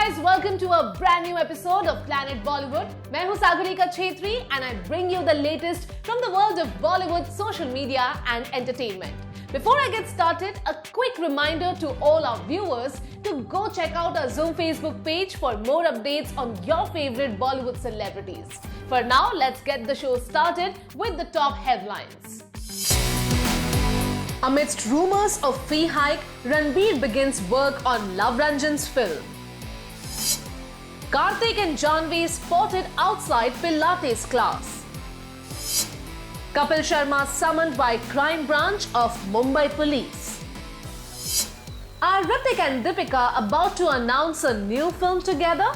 guys, welcome to a brand new episode of Planet Bollywood. मैं हूँ Sagarika Chhetri and I bring you the latest from the world of Bollywood, social media and entertainment. Before I get started, a quick reminder to all our viewers to go check out our Zoom Facebook page for more updates on your favorite Bollywood celebrities. For now, let's get the show started with the top headlines. Amidst rumors of fee hike, Ranbir begins work on Love Ranjan's film. Karthik and Janhvi spotted outside Pilates class. Kapil Sharma summoned by crime branch of Mumbai police. Are Hrithik and Deepika about to announce a new film together?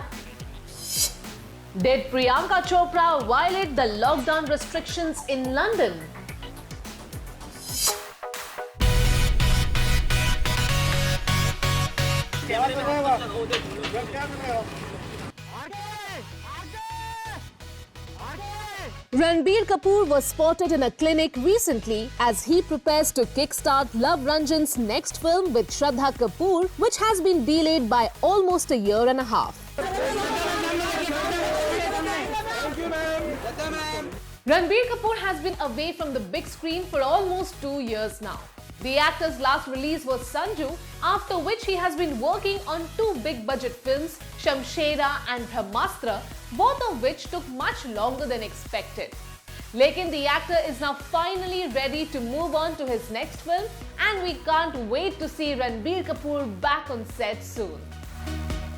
Did Priyanka Chopra violate the lockdown restrictions in London? Ranbir Kapoor was spotted in a clinic recently as he prepares to kickstart Love Ranjan's next film with Shraddha Kapoor, which has been delayed by almost a year and a half. Ranbir Kapoor has been away from the big screen for almost 2 years now. The actor's last release was Sanju, after which he has been working on 2 big budget films, Shamshera and Brahmastra, both of which took much longer than expected. Lekin the actor is now finally ready to move on to his next film and we can't wait to see Ranbir Kapoor back on set soon.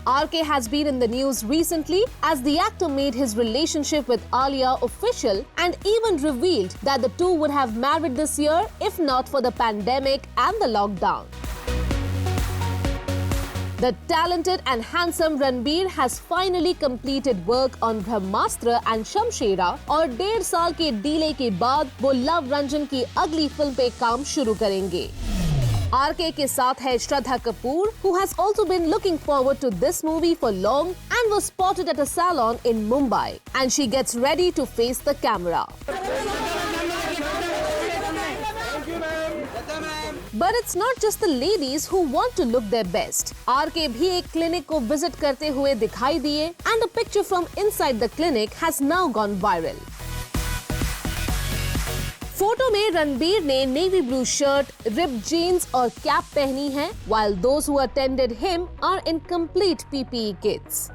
RK has been in the news recently as the actor made his relationship with Alia official and even revealed that the two would have married this year if not for the pandemic and the lockdown. The talented and handsome Ranbir has finally completed work on Brahmastra and Shamshera और 1.5 साल के delay के बाद वो love Ranjan की अगली film पे काम शुरू करेंगे. RK के साथ है Shraddha Kapoor, who has also been looking forward to this movie for long and was spotted at a salon in Mumbai. And she gets ready to face the camera. But it's not just the ladies who want to look their best. RK भी एक clinic को visit करते हुए दिखाई दिए and a picture from inside the clinic has now gone viral. Photo में रणबीर ने navy blue shirt, ripped jeans और कैप पहनी है, while those who attended him are in complete PPE kits.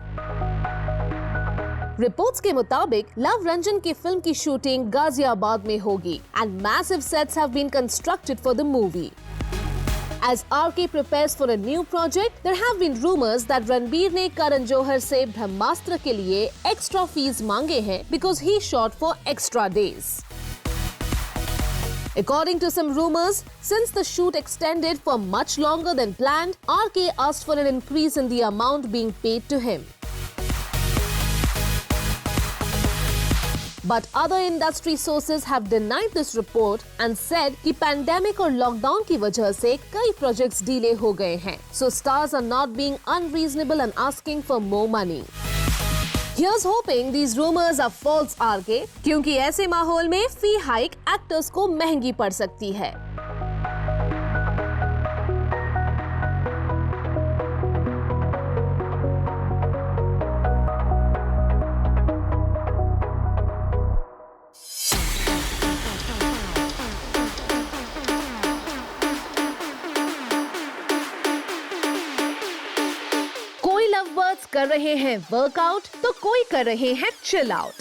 Reports के मुताबिक लव रंजन की फिल्म की shooting Ghaziabad में होगी and massive sets have been constructed for the movie. As RK prepares for a new project, there have been rumors that Ranbir ने करण जौहर से ब्रह्मास्त्र के लिए extra fees मांगे हैं because he shot for extra days. According to some rumors, since the shoot extended for much longer than planned, RK asked for an increase in the amount being paid to him. But other industry sources have denied this report and said कि pandemic और lockdown की वजह से कई projects delay हो गए हैं. So stars are not being unreasonable and asking for more money. Here's hoping these rumors are false, RK, क्योंकि ऐसे माहौल में फी हाइक एक्टर्स को महंगी पड़ सकती है. कोई लवबर्ड्स कर रहे हैं वर्कआउट तो कोई कर रहे हैं चिल आउट.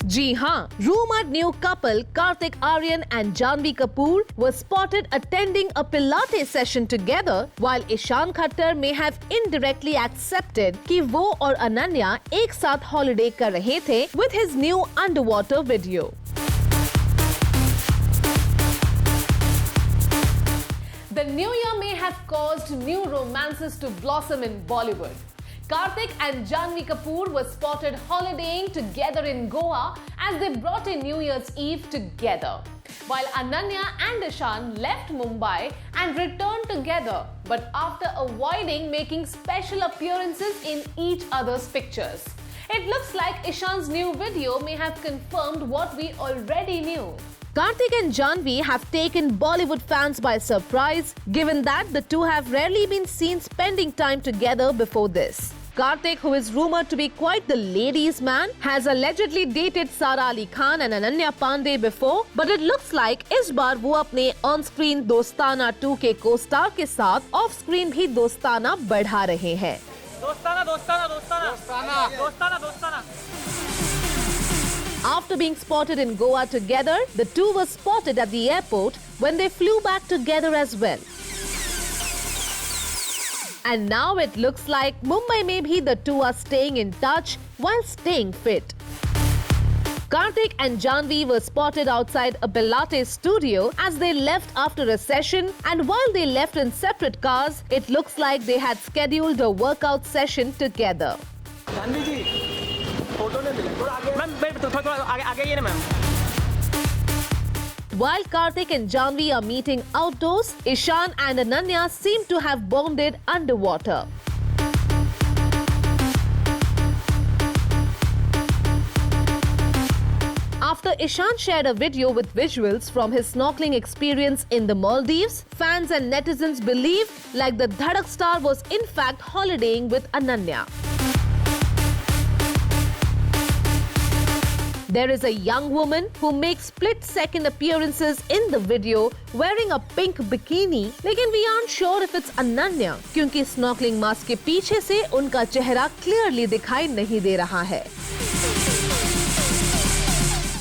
जी हाँ, rumored new couple Karthik Aaryan and Janhvi Kapoor were spotted attending a Pilates session together, while Ishaan Khattar may have indirectly accepted कि वो और अनन्या एक साथ हॉलिडे कर रहे थे with his new underwater video. The new year may have caused new romances to blossom in Bollywood. Karthik and Janhvi Kapoor were spotted holidaying together in Goa as they brought in New Year's Eve together. While Ananya and Ishaan left Mumbai and returned together, but after avoiding making special appearances in each other's pictures. It looks like Ishaan's new video may have confirmed what we already knew. Karthik and Janhvi have taken Bollywood fans by surprise, given that the two have rarely been seen spending time together before this. Karthik, who is rumored to be quite the ladies' man, has allegedly dated Sara Ali Khan and Ananya Pandey before, but it looks like इस बार वो अपने on-screen दोस्ताना 2 के co-star के साथ off-screen भी दोस्ताना बढ़ा रहे हैं। दोस्ताना। After being spotted in Goa together, the two were spotted at the airport when they flew back together as well. And now it looks like Mumbai में भी the two are staying in touch while staying fit. Karthik and Janhvi were spotted outside a Pilates studio as they left after a session, and while they left in separate cars, it looks like they had scheduled a workout session together. Janhvi ji photo नहीं मिले थोड़ा आगे ये ना ma'am. While Karthik and Janhvi are meeting outdoors, Ishan and Ananya seem to have bonded underwater. After Ishan shared a video with visuals from his snorkeling experience in the Maldives, fans and netizens believe like the Dhadak star was in fact holidaying with Ananya. There is a young woman who makes split-second appearances in the video wearing a pink bikini, लेकिन we aren't sure if it's Ananya क्योंकि snorkeling mask के पीछे से उनका चेहरा clearly दिखाई नहीं दे रहा है।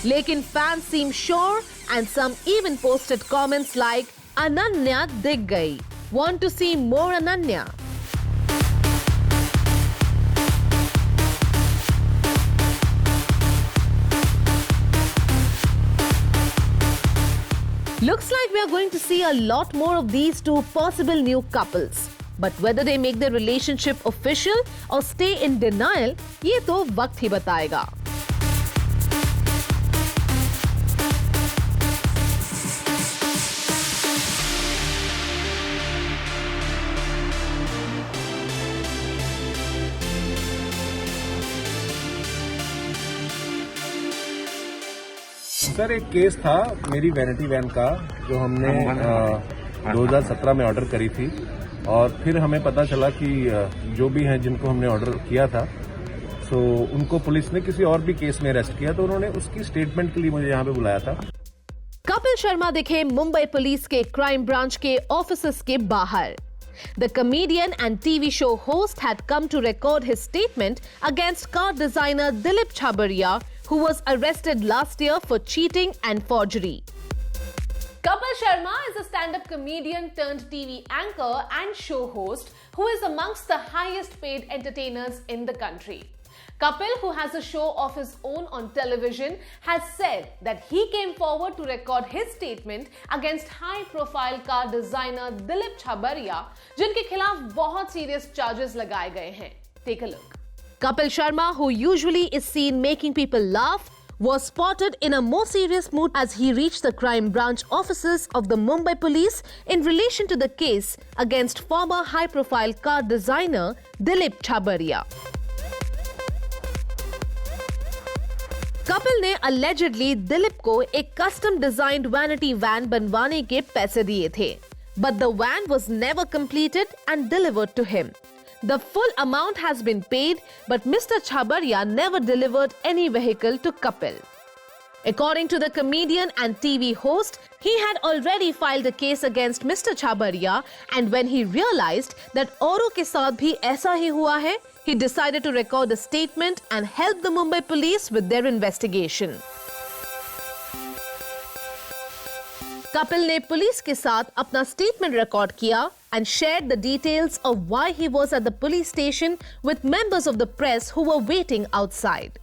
लेकिन fans seem sure and some even posted comments like Ananya दिख गई, want to see more Ananya. Looks like we are going to see a lot more of these two possible new couples. But whether they make their relationship official or stay in denial, ये तो वक्त ही बताएगा। Sir एक case था मेरी vanity van का जो हमने 2017 में ऑर्डर करी थी, और फिर हमें पता चला कि जो भी हैं जिनको हमने ऑर्डर किया था सो उनको पुलिस ने किसी और भी केस में अरेस्ट किया, तो उन्होंने उसकी स्टेटमेंट के लिए मुझे यहाँ पे बुलाया था। कपिल शर्मा दिखे मुंबई पुलिस के क्राइम ब्रांच के ऑफिसेस के बाहर। The comedian and TV show host had come to record his statement against car designer Dilip Chhabria, who was arrested last year for cheating and forgery. Kapil Sharma is a stand-up comedian turned TV anchor and show host who is amongst the highest paid entertainers in the country. Kapil, who has a show of his own on television, has said that he came forward to record his statement against high-profile car designer Dilip Chhabria, जिनके खिलाफ बहुत serious charges लगाए गए हैं. Take a look. Kapil Sharma, who usually is seen making people laugh, was spotted in a more serious mood as he reached the crime branch offices of the Mumbai police in relation to the case against former high-profile car designer Dilip Chhabria. Kapil ने allegedly Dilip को एक custom designed vanity van बनवाने के पैसे दिए थे, but the van was never completed and delivered to him. The full amount has been paid, but Mr. Chhabria never delivered any vehicle to Kapil. According to the comedian and TV host, he had already filed a case against Mr. Chhabria, and when he realized that औरों के साथ भी ऐसा ही हुआ है, he decided to record a statement and help the Mumbai police with their investigation. Kapil ने police के साथ अपना स्टेटमेंट रिकॉर्ड किया and shared the details of why he was at the police station with members of the press who were waiting outside.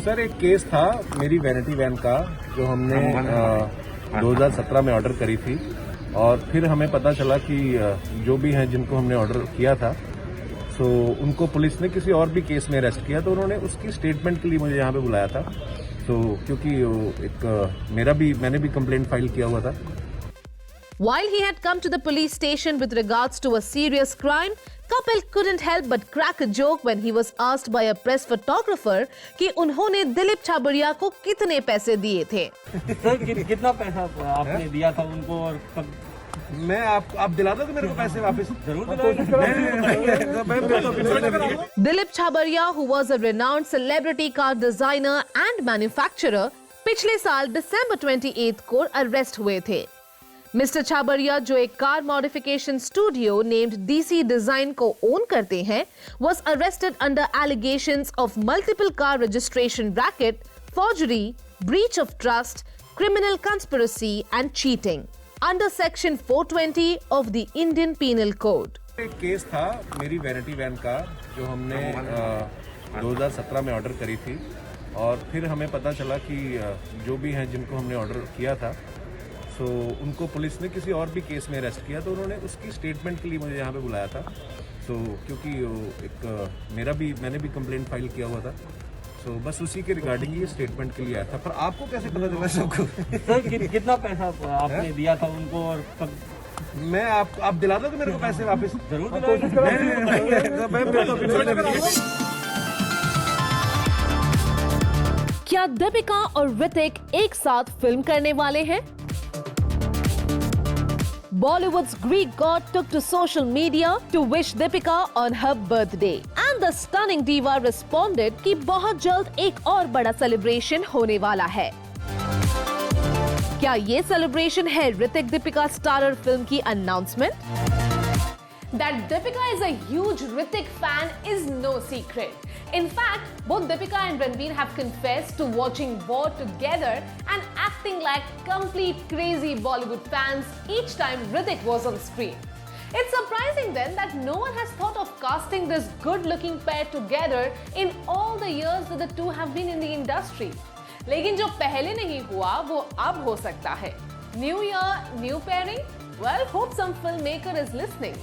Sir एक case था मेरी vanity van का जो हमने 2017 में ऑर्डर करी थी, और फिर हमें पता चला कि जो भी हैं जिनको हमने ऑर्डर किया था सो उनको पुलिस ने किसी और भी केस में अरेस्ट किया, तो उन्होंने उसकी स्टेटमेंट के लिए मुझे यहाँ पे बुलाया था। तो क्योंकि मैंने भी कंप्लेंट फाइल किया हुआ था। While he had come to the police station with regards to a serious crime, Couple couldn't help but crack a joke when he was asked by a press photographer कि उन्होंने दिलीप छाबड़िया को कितने पैसे दिए थे। सर कितना पैसा आपने दिया था उनको और कब? मैं आप दिला दोगे मेरे को पैसे वापस? जरूर Dilip Chhabariya, who was a renowned celebrity car designer and manufacturer, पिछले साल दिसंबर 28 को अरेस्ट हुए थे। मिस्टर छाबड़िया, जो एक car modification studio named DC design को ओन करते हैं, was arrested under allegations of multiple car registration racket, forgery, breach of trust, criminal conspiracy and cheating under section 420 of the Indian Penal Code. एक case था मेरी vanity van का जो हमने 2017 में ऑर्डर करी थी और फिर हमें पता चला कि जो भी हैं जिनको हमने ऑर्डर किया था सो उनको पुलिस ने किसी और भी केस में अरेस्ट किया, तो उन्होंने उसकी स्टेटमेंट के लिए मुझे यहाँ पे बुलाया था। सो क्योंकि एक मैंने भी कंप्लेंट फाइल किया हुआ था, सो बस उसी के रिगार्डिंग ये स्टेटमेंट के लिए आया था। पर आपको कैसे पता चला सबको? सर कितना पैसा आपने दिया था उनको और कब? मैं आप दिला दोगे मेरे को पैसे वापस? जरूर क्या दीपिका और ऋतिक एक साथ फिल्म करने वाले हैं? Bollywood's Greek god took to social media to wish Deepika on her birthday, and the stunning diva responded कि बहुत जल्द एक और बड़ा सेलिब्रेशन होने वाला है। क्या ये सेलिब्रेशन है ऋतिक दीपिका स्टारर फिल्म की announcement? That Deepika is a huge Hrithik fan is no secret. In fact, both Deepika and Ranveer have confessed to watching War together and acting like complete crazy Bollywood fans each time Hrithik was on screen. It's surprising then that no one has thought of casting this good-looking pair together in all the years that the two have been in the industry. लेकिन जो पहले नहीं हुआ वो अब हो सकता है। New year, new pairing? Well, hope some filmmaker is listening.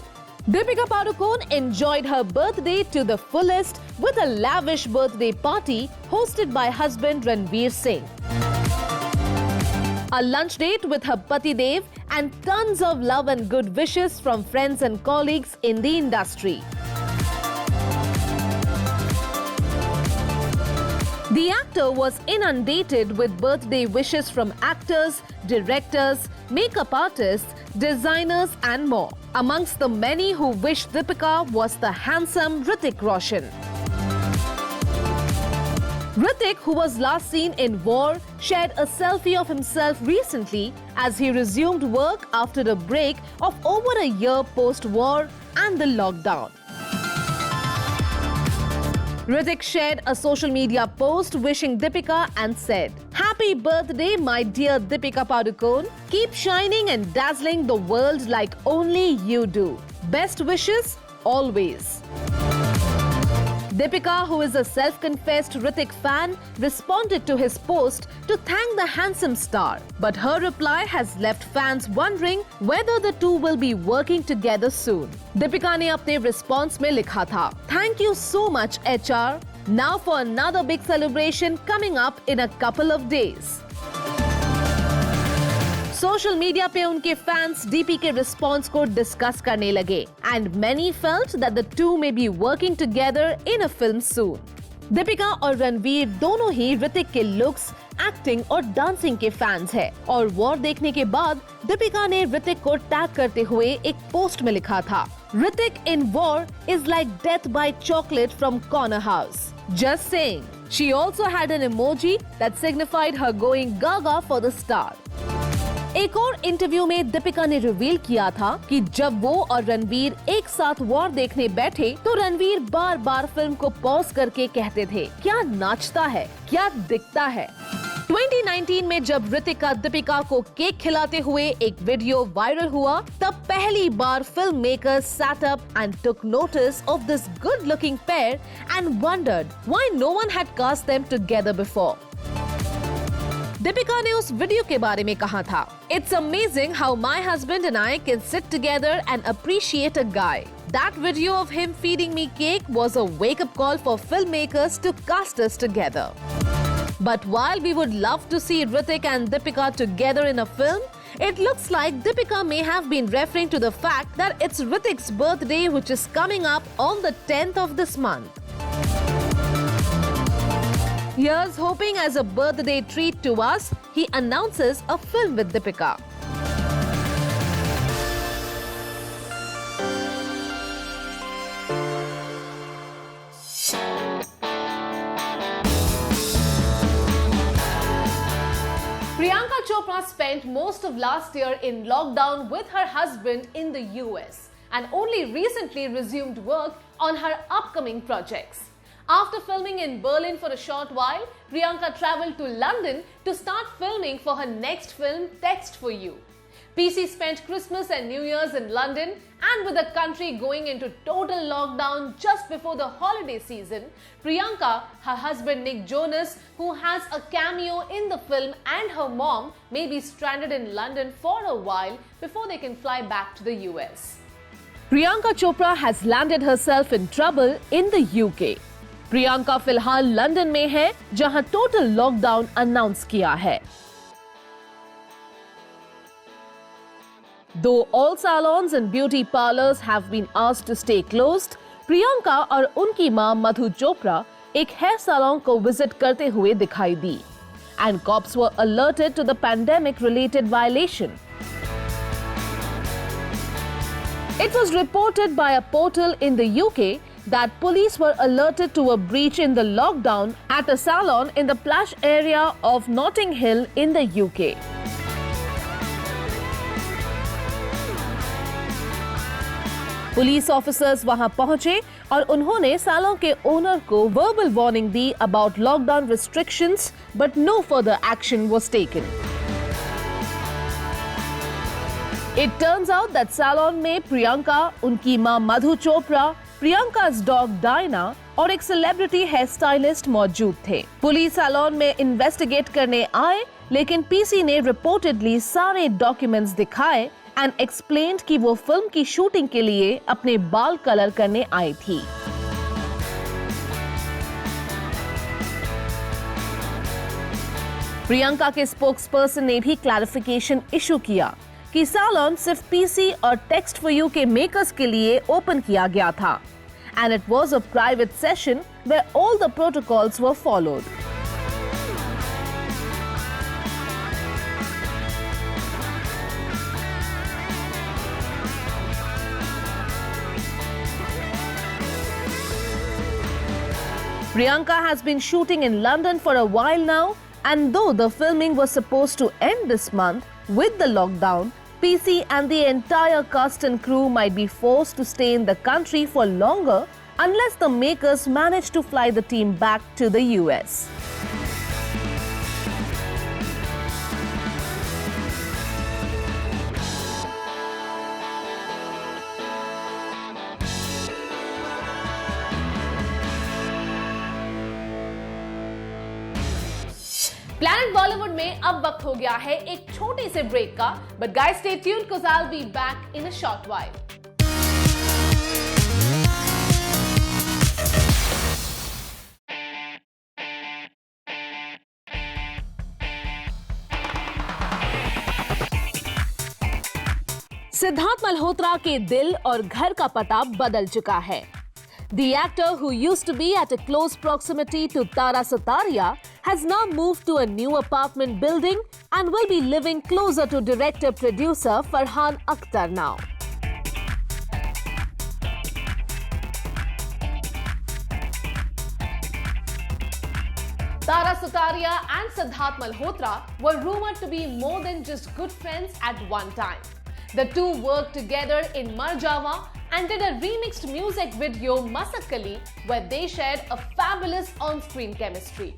Deepika Padukone enjoyed her birthday to the fullest with a lavish birthday party hosted by husband Ranveer Singh. A lunch date with her Pati Dev and tons of love and good wishes from friends and colleagues in the industry. The actor was inundated with birthday wishes from actors, directors, makeup artists, designers and more. Amongst the many who wished Deepika was the handsome Hrithik Roshan. Hrithik, who was last seen in War, shared a selfie of himself recently as he resumed work after a break of over a year post-war and the lockdown. Hrithik shared a social media post wishing Deepika and said, "Happy birthday, my dear Deepika Padukone. Keep shining and dazzling the world like only you do. Best wishes, always." Deepika, who is a self-confessed Hrithik fan, responded to his post to thank the handsome star. But her reply has left fans wondering whether the two will be working together soon. Deepika ने अपने response में लिखा था, "Thank you so much, HR. Now for another big celebration coming up in a couple of days." Social media पे उनके fans DP के response को discuss करने लगे and many felt that the two may be working together in a film soon. Deepika और रणवीर दोनों ही ऋतिक के लुक्स, एक्टिंग और डांसिंग के फैंस हैं और वॉर देखने के बाद दीपिका ने ऋतिक को टैग करते हुए एक पोस्ट में लिखा था, "Hrithik in war is like death by chocolate from corner house. Just saying." She also had an emoji that signified her going gaga for the star. एक और इंटरव्यू में दीपिका ने रिवील किया था कि जब वो और रणवीर एक साथ वॉर देखने बैठे तो रणवीर बार बार फिल्म को पॉज करके कहते थे, "क्या नाचता है, क्या दिखता है." 2019 में जब ऋतिका दीपिका को केक खिलाते हुए एक वीडियो वायरल हुआ, तब पहली बार film makers sat up and took notice of this good looking pair and wondered why no one had cast them together before. Deepika ने उस वीडियो के बारे में कहा था, "It's amazing how my husband and I can sit together and appreciate a guy. That video of him feeding me cake was a wake-up call for filmmakers to cast us together." But while we would love to see Hrithik and Deepika together in a film, It looks like Deepika may have been referring to the fact that it's Hrithik's birthday which is coming up on the 10th of this month. Here's hoping as a birthday treat to us, he announces a film with Deepika. Priyanka Chopra spent most of last year in lockdown with her husband in the US and only recently resumed work on her upcoming projects. After filming in Berlin for a short while, Priyanka traveled to London to start filming for her next film, Text for You. PC spent Christmas and New Year's in London, and with the country going into total lockdown just before the holiday season, Priyanka, her husband Nick Jonas, who has a cameo in the film, and her mom may be stranded in London for a while before they can fly back to the US. Priyanka Chopra has landed herself in trouble in the UK. Priyanka फिलहाल London में है, जहां total lockdown announce किया है. Though all salons and beauty parlors have been asked to stay closed, Priyanka और उनकी मां मधु चोपड़ा एक हेयर salon को विजिट करते हुए दिखाई दी. And cops were alerted to the pandemic-related violation. It was reported by a portal in the UK that police were alerted to a breach in the lockdown at a salon in the plush area of Notting Hill in the UK. Police officers वहां पहुंचे और उन्होंने salon के owner को verbal warning दी about lockdown restrictions, but no further action was taken. It turns out that salon में प्रियंका, उनकी मां मधु चोपड़ा, प्रियंका's डॉग डायना और एक सेलिब्रिटी हेयर स्टाइलिस्ट मौजूद थे. पुलिस सैलून में इन्वेस्टिगेट करने आए, लेकिन पीसी ने रिपोर्टेडली सारे डॉक्यूमेंट्स दिखाए and explained कि वो फिल्म की शूटिंग के लिए अपने बाल कलर करने आई थी. प्रियंका के स्पोक्सपर्सन ने भी क्लैरिफिकेशन इशू किया कि सैलून सिर्फ पीसी और टेक्स्ट फॉर यू के मेकर्स के लिए ओपन किया गया था, and it was a private session where all the protocols were followed. Priyanka has been shooting in London for a while now, and though the filming was supposed to end this month, with the lockdown, PC and the entire cast and crew might be forced to stay in the country for longer unless the makers manage to fly the team back to the US. Planet Bollywood में अब वक्त हो गया है एक छोटे से break का, but guys stay tuned cause I'll be back in a short while. Siddharth Malhotra के दिल और घर का पता बदल चुका है. The actor, who used to be at a close proximity to Tara Sutaria, has now moved to a new apartment building and will be living closer to director-producer Farhan Akhtar now. Tara Sutaria and Siddharth Malhotra were rumored to be more than just good friends at one time. The two worked together in Marjawa and did a remixed music video Masakali, where they shared a fabulous on-screen chemistry.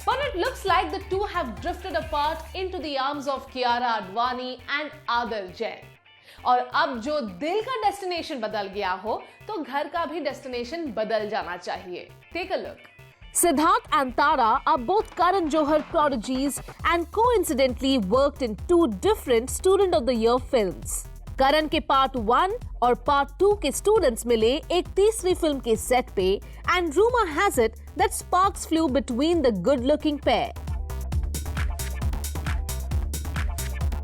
But it looks like the two have drifted apart into the arms of Kiara Advani and Adil Jain. और अब जो दिल का destination बदल गया हो, तो घर का भी डेस्टिनेशन बदल जाना चाहिए. Take a look. Siddharth and Tara are both Karan Johar prodigies and coincidentally worked in two different Student of the Year films. करण के पार्ट 1 और पार्ट 2 के स्टूडेंट्स मिले एक तीसरी फिल्म के सेट पे, and rumour has it that sparks flu between the good looking pair.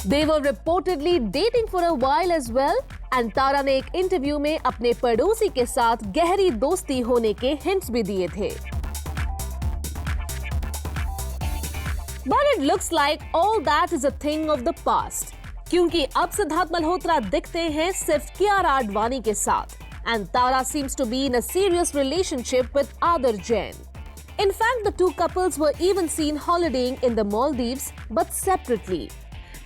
They were reportedly dating for a while as well, and तारा ने एक इंटरव्यू में अपने पड़ोसी के साथ गहरी दोस्ती होने के हिंट्स भी दिए थे। But it looks like all that is a thing of the past, क्योंकि अब सिद्धार्थ मल्होत्रा दिखते हैं सिर्फ कियारा आडवाणी के साथ, and Tara seems to be in a serious relationship with Aadar Jain. In fact, the two couples were even seen holidaying in the Maldives, but separately.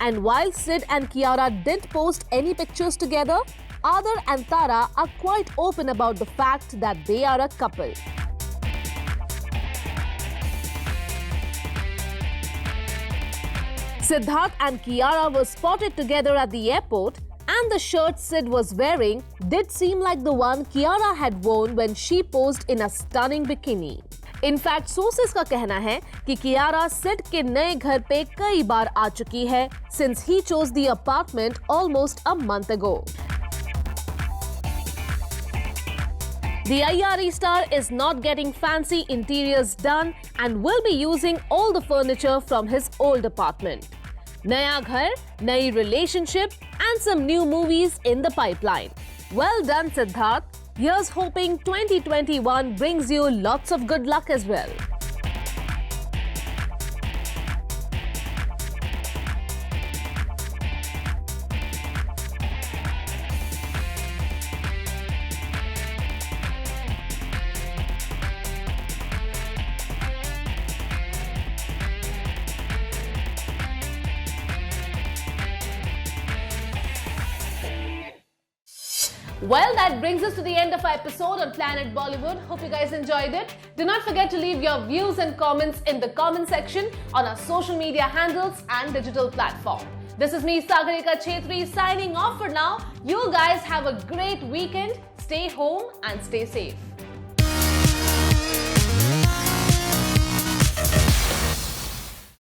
And while Sid and Kiara didn't post any pictures together, Aadar and Tara are quite open about the fact that they are a couple. Siddharth and Kiara were spotted together at the airport, and the shirt Sid was wearing did seem like the one Kiara had worn when she posed in a stunning bikini. In fact, sources का कहना है कि कियारा सिड के नए घर पे कई बार आ चुकी है since he chose the apartment almost a month ago. The IRE star is not getting fancy interiors done and will be using all the furniture from his old apartment. नया घर, नई relationship and some new movies in the pipeline. Well done, Siddharth. Here's hoping 2021 brings you lots of good luck as well. Well, that brings us to the end of our episode on Planet Bollywood. Hope you guys enjoyed it. Do not forget to leave your views and comments in the comment section on our social media handles and digital platform. This is me, Sagarika Chetri, signing off for now. You guys have a great weekend. Stay home and stay safe.